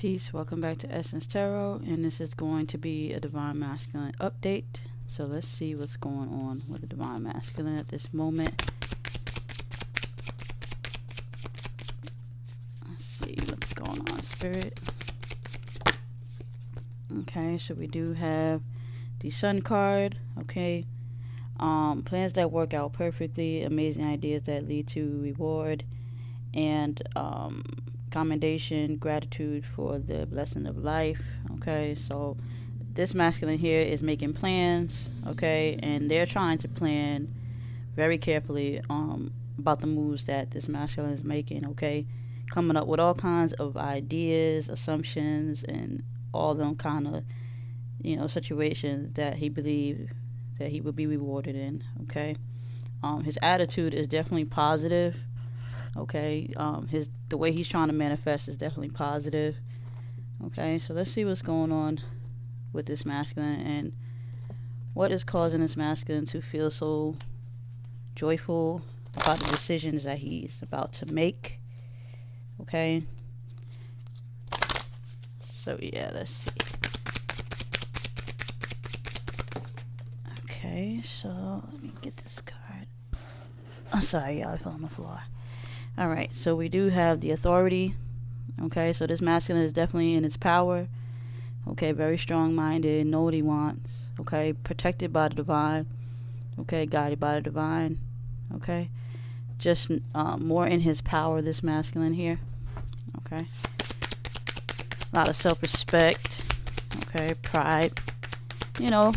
Peace, welcome back to Essence Tarot, and this is going to be a Divine Masculine update. So let's see what's going on with the Divine Masculine at this moment. Let's see what's going on, Spirit. Okay, so we do have the Sun card, okay. Plans that work out perfectly, amazing ideas that lead to reward, and commendation, gratitude for the blessing of life. Okay, so this masculine here is making plans, okay, and they're trying to plan very carefully about the moves that this masculine is making, okay, coming up with all kinds of ideas, assumptions, and all them kind of situations that he believed that he would be rewarded in. Okay, his attitude is definitely positive. Okay, the way he's trying to manifest is definitely positive. Okay, so let's see what's going on with this masculine and what is causing this masculine to feel so joyful about the decisions that he's about to make. Okay, so yeah, let's see. Okay, so let me get this card. I'm sorry, y'all, I fell on the floor. Alright, so we do have the Authority. Okay, so this masculine is definitely in its power. Okay, very strong-minded, know what he wants. Okay, protected by the divine. Okay, guided by the divine. Okay, just more in his power, this masculine here. Okay, a lot of self-respect. Okay, pride.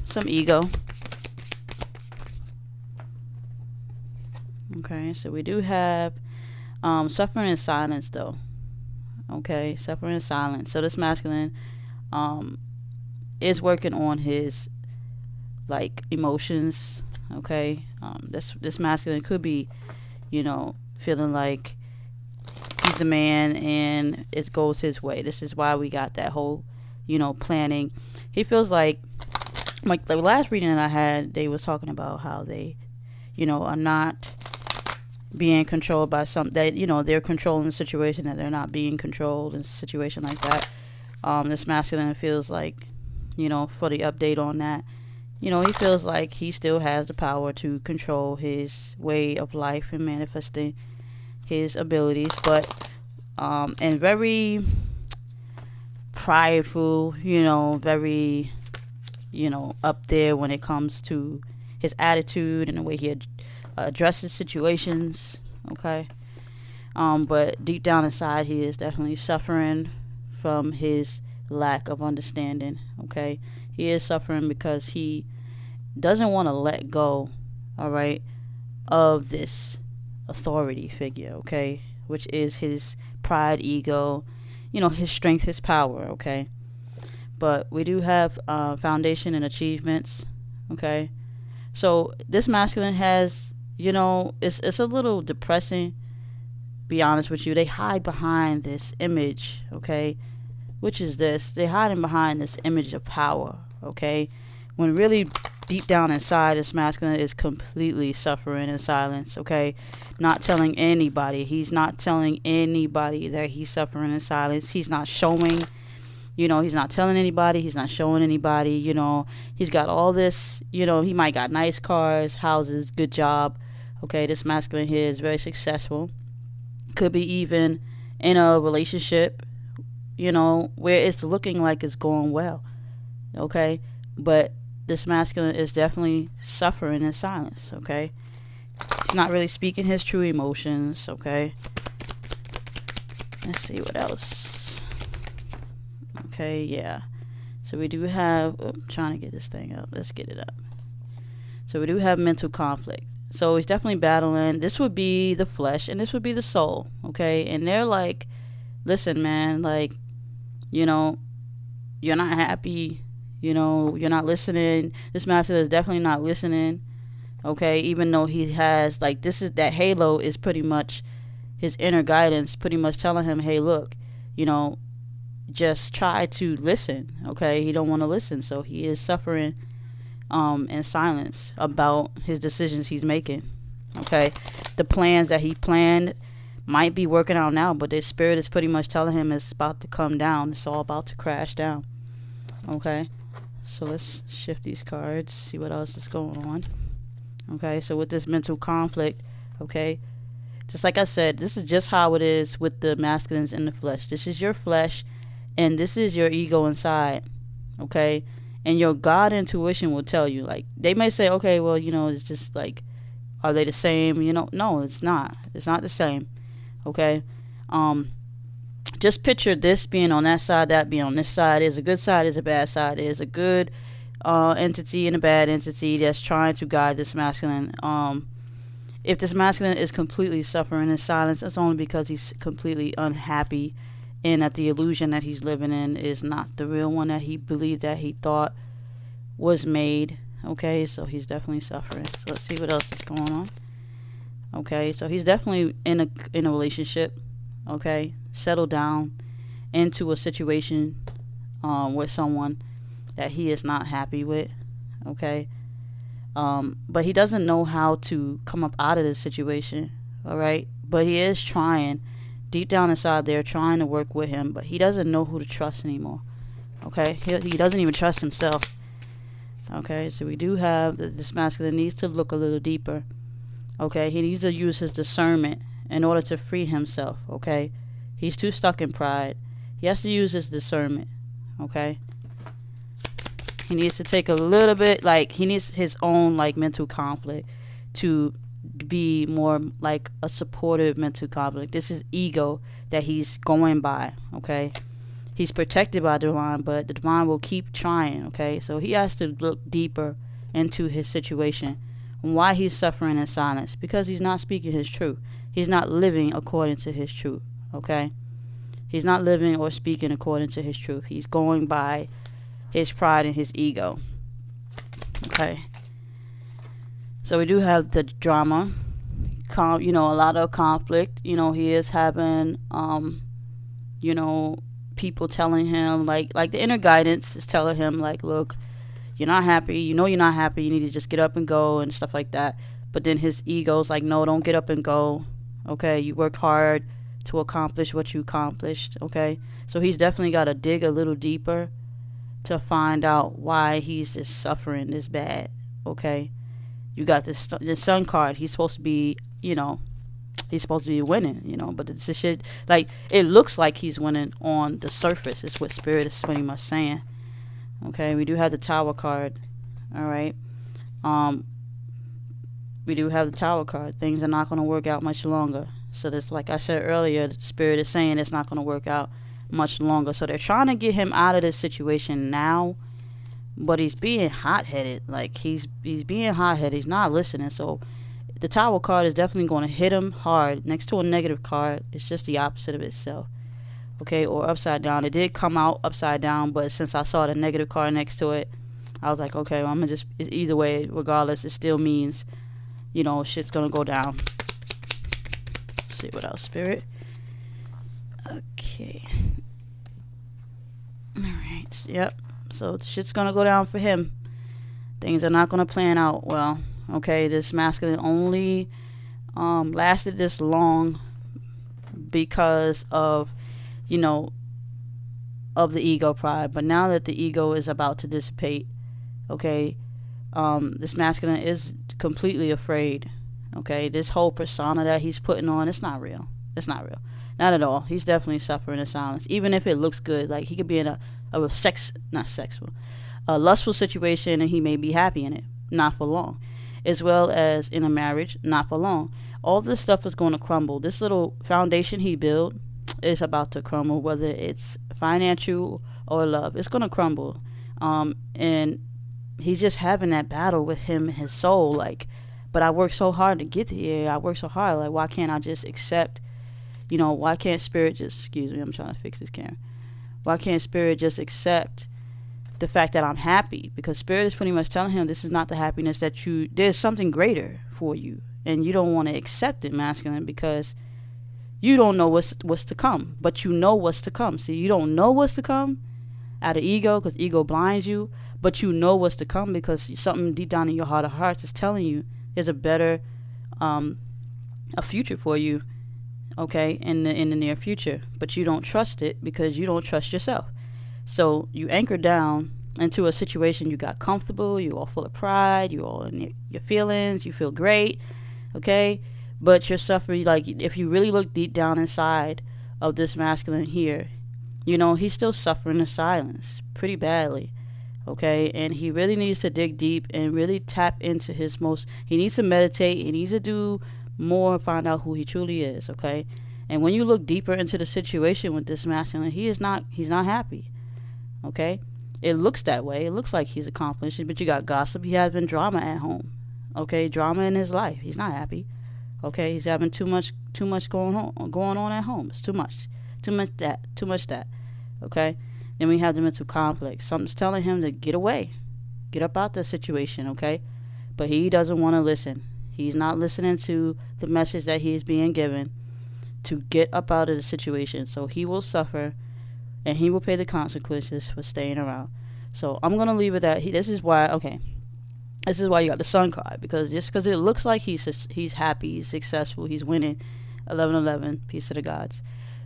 Some ego. Okay, so we do have suffering in silence, though. Okay, suffering in silence. So this masculine is working on his emotions. Okay, this masculine could be, feeling like he's the man and it goes his way. This is why we got that whole, planning. He feels like the last reading that I had, they was talking about how they, are not being controlled by they're controlling the situation, that they're not being controlled in a situation like that. This masculine feels like, for the update on that, he feels like he still has the power to control his way of life and manifesting his abilities, but and very prideful, very, up there when it comes to his attitude and the way he addresses situations. Okay, but deep down inside, he is definitely suffering from his lack of understanding. Okay, he is suffering because he doesn't want to let go, all right, of this authority figure, okay, which is his pride, ego, his strength, his power. Okay, but we do have foundation and achievements. Okay, so this masculine has, it's a little depressing, be honest with you. They hide behind this image, okay, which is this. They're hiding behind this image of power, okay, when really deep down inside, this masculine is completely suffering in silence, okay, not telling anybody. He's not telling anybody that he's suffering in silence. He's not showing, he's not telling anybody. He's not showing anybody. He's got all this, he might got nice cars, houses, good job. Okay, this masculine here is very successful. Could be even in a relationship, where it's looking like it's going well. Okay, but this masculine is definitely suffering in silence. Okay, he's not really speaking his true emotions. Okay, let's see what else. Okay, yeah. So we do have, I'm trying to get this thing up. Let's get it up. So we do have mental conflict. So he's definitely battling. This would be the flesh and this would be the soul. Okay, and they're like, listen, man, you're not happy. You're not listening. This master is definitely not listening. Okay, even though he has that halo is pretty much his inner guidance, pretty much telling him, hey, look, just try to listen. Okay, he don't want to listen, so he is suffering in silence about his decisions he's making. Okay, the plans that he planned might be working out now, but their spirit is pretty much telling him it's about to come down. It's all about to crash down. Okay, so let's shift these cards, see what else is going on. Okay, so with this mental conflict, okay, just like I said, this is just how it is with the masculines in the flesh. This is your flesh, and this is your ego inside. Okay, and your God intuition will tell you, like, they may say, okay, well, it's just like, are they the same? No, it's not. It's not the same. Okay, just picture this being on that side, that being on this side. There's a good side, there's a bad side. There's a good entity and a bad entity that's trying to guide this masculine. If this masculine is completely suffering in silence, it's only because he's completely unhappy and that the illusion that he's living in is not the real one that he believed, that he thought was made. Okay, so he's definitely suffering. So let's see what else is going on. Okay, so he's definitely in a relationship. Okay, settled down into a situation with someone that he is not happy with. Okay, but he doesn't know how to come up out of this situation. All right, but he is trying deep down inside there, trying to work with him, but he doesn't know who to trust anymore. Okay, he doesn't even trust himself. Okay, so we do have that this masculine needs to look a little deeper. Okay, he needs to use his discernment in order to free himself. Okay, he's too stuck in pride. He has to use his discernment. Okay, he needs to take a little bit, like, he needs his own, like, mental conflict to be more like a supportive mental conflict. This is ego that he's going by. Okay, he's protected by divine, but the divine will keep trying. Okay, so he has to look deeper into his situation and why he's suffering in silence, because he's not speaking his truth. He's not living according to his truth. Okay, he's not living or speaking according to his truth. He's going by his pride and his ego. Okay, so we do have the drama, a lot of conflict. He is having people telling him, like the inner guidance is telling him, like, look, you're not happy, you're not happy, you need to just get up and go and stuff like that. But then his ego's like, no, don't get up and go. Okay, you worked hard to accomplish what you accomplished. Okay, so he's definitely got to dig a little deeper to find out why he's just suffering this bad. Okay, you got this sun card. He's supposed to be, he's supposed to be winning, but it's this shit, like, it looks like he's winning on the surface, is what Spirit is pretty much saying. Okay, we do have the Tower card. All right, we do have the Tower card. Things are not going to work out much longer. So this, like I said earlier, the Spirit is saying it's not going to work out much longer. So they're trying to get him out of this situation now, but he's being hot-headed. Like, he's being hot-headed. He's not listening. So the Tower card is definitely going to hit him hard. Next to a negative card, it's just the opposite of itself. Okay, or upside down. It did come out upside down, but since I saw the negative card next to it, I was like, okay, well, I'm going to just, either way, regardless, it still means, shit's going to go down. Let's see what else, Spirit. Okay. Alright, yep. So shit's going to go down for him. Things are not going to plan out well. Okay, this masculine only lasted this long because of, of the ego pride. But now that the ego is about to dissipate, okay, this masculine is completely afraid. Okay, this whole persona that he's putting on, it's not real. It's not real. Not at all. He's definitely suffering in silence. Even if it looks good, like, he could be in a lustful situation, and he may be happy in it, not for long. As well as in a marriage, not for long. All this stuff is going to crumble. This little foundation he built is about to crumble, whether it's financial or love. It's going to crumble. And he's just having that battle with him and his soul. Like, but I worked so hard to get here. I worked so hard. Like, why can't I just accept, why can't Spirit just, excuse me, I'm trying to fix this camera. Why can't Spirit just accept the fact that I'm happy? Because Spirit is pretty much telling him this is not the happiness that there's something greater for you. And you don't want to accept it, masculine, because you don't know what's to come. But you know what's to come. See, you don't know what's to come out of ego, because ego blinds you. But you know what's to come because something deep down in your heart of hearts is telling you there's a better, a future for you. okay, in the near future. But you don't trust it because you don't trust yourself. So you anchor down into a situation. You got comfortable. You all full of pride. You all in your feelings. You feel great, okay. But you're suffering. Like, if you really look deep down inside of this masculine here, he's still suffering in silence pretty badly, okay. And he really needs to dig deep and really tap into he needs to meditate. He needs to do more and find out who he truly is, okay. And when you look deeper into the situation with this masculine, he's not happy, okay. It looks that way. It looks like he's accomplished, but you got gossip. He has been drama at home, okay. Drama in his life. He's not happy, okay. He's having too much going on at home. It's too much that, okay. Then we have the mental conflict. Something's telling him to get away, get up out the situation, okay. But he doesn't want to listen. He's not listening to the message that he is being given to get up out of the situation. So he will suffer, and he will pay the consequences for staying around. So I'm gonna leave it at this is why you got the Sun card, because just because it looks like he's happy, he's successful, he's winning, 11-11, peace to the gods,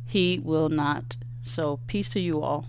he will not. So peace to you all.